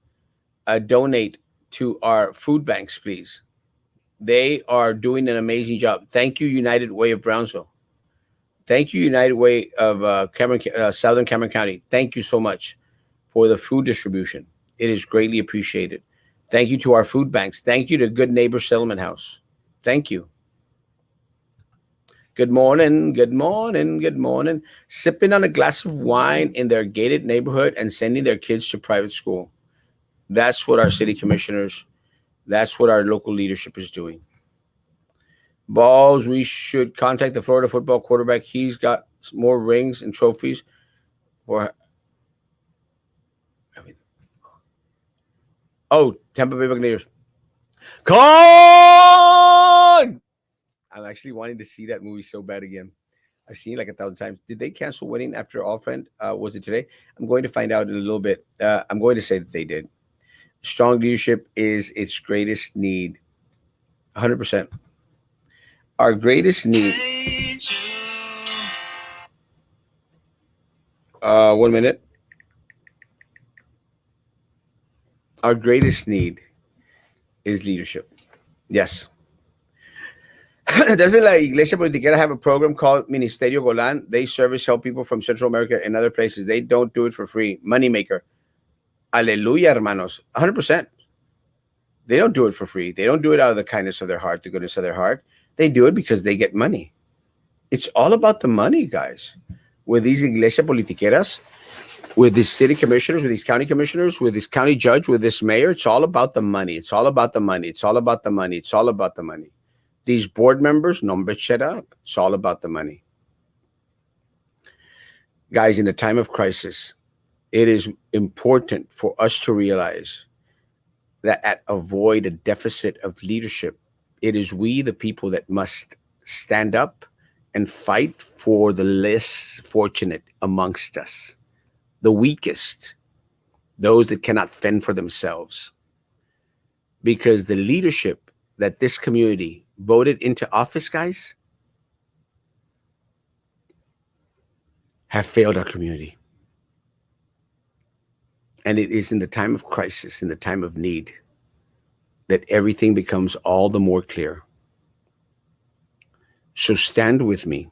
donate to our food banks, please. They are doing an amazing job. Thank you, United Way of Brownsville. Thank you, United Way of Southern Cameron County. Thank you so much for the food distribution. It is greatly appreciated. Thank you to our food banks. Thank you to Good Neighbor Settlement House. Thank you. Good morning, good morning, good morning. Sipping on a glass of wine in their gated neighborhood and sending their kids to private school. That's what our city commissioners, that's what our local leadership is doing. Balls, we should contact the Florida football quarterback. He's got more rings and trophies. Tampa Bay Buccaneers. Con! I'm actually wanting to see that movie so bad again. I've seen it like 1,000 times. Did they cancel wedding after all friend? Was it today? I'm going to find out in a little bit. I'm going to say that they did. Strong leadership is its greatest need. 100%. Our greatest need. 1 minute. Our greatest need is leadership. Yes. Doesn't La Iglesia Politiquera have a program called Ministerio Golan? They service help people from Central America and other places. They don't do it for free. Moneymaker. Aleluya, hermanos. 100%. They don't do it for free. They don't do it out of the kindness of their heart, the goodness of their heart. They do it because they get money. It's all about the money, guys. With these Iglesia Politiqueras, with these city commissioners, with these county commissioners, with this county judge, with this mayor, it's all about the money. It's all about the money. It's all about the money. It's all about the money. These board members, no, but shut up. It's all about the money. Guys, in a time of crisis, it is important for us to realize that avoid a deficit of leadership, it is we, the people, that must stand up and fight for the less fortunate amongst us, the weakest, those that cannot fend for themselves. Because the leadership that this community voted into office, guys, have failed our community. And it is in the time of crisis, in the time of need, that everything becomes all the more clear. So stand with me.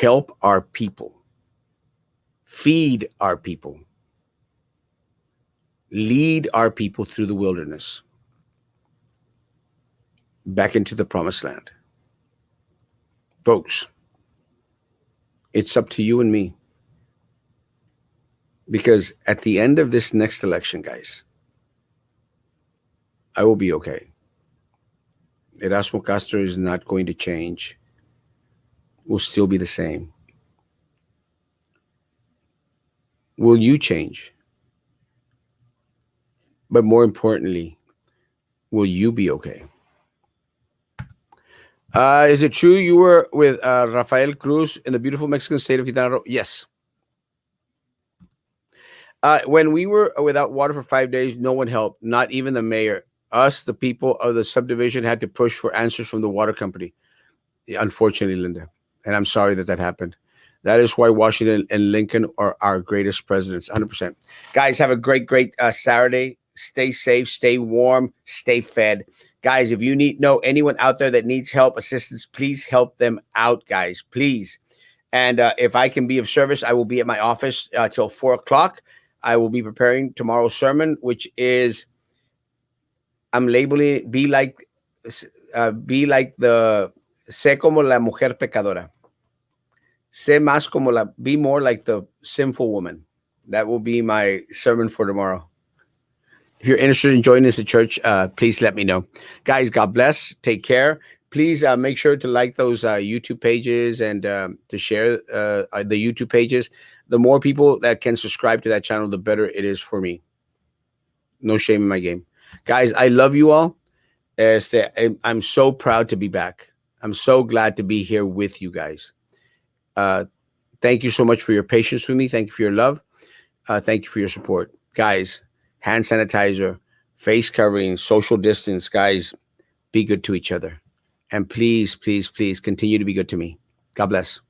Help our people. Feed our people. Lead our people through the wilderness, back into the promised land. Folks, it's up to you and me. Because at the end of this next election, guys, I will be okay. Erasmo Castro is not going to change. Will still be the same. Will you change? But more importantly, will you be okay? Is it true you were with Rafael Cruz in the beautiful Mexican state of Quintana Roo? Yes. When we were without water for 5 days, no one helped, not even the mayor. Us, the people of the subdivision, had to push for answers from the water company. Unfortunately, Linda. And I'm sorry that happened. That is why Washington and Lincoln are our greatest presidents, 100%. Guys, have a great Saturday. Stay safe, stay warm, stay fed. Guys, if you know anyone out there that needs help, assistance, please help them out, guys, please. And if I can be of service, I will be at my office till 4 o'clock. I will be preparing tomorrow's sermon, which is, I'm labeling, be like the, sé como la mujer pecadora. Sé más como be more like the sinful woman. That will be my sermon for tomorrow. If you're interested in joining us at church, please let me know. Guys, God bless. Take care. Please make sure to like those YouTube pages and to share the YouTube pages. The more people that can subscribe to that channel, the better it is for me. No shame in my game. Guys, I love you all. I'm so proud to be back. I'm so glad to be here with you guys. Thank you so much for your patience with me. Thank you for your love. Thank you for your support. Guys, hand sanitizer, face covering, social distance. Guys, be good to each other. And please, please, please continue to be good to me. God bless.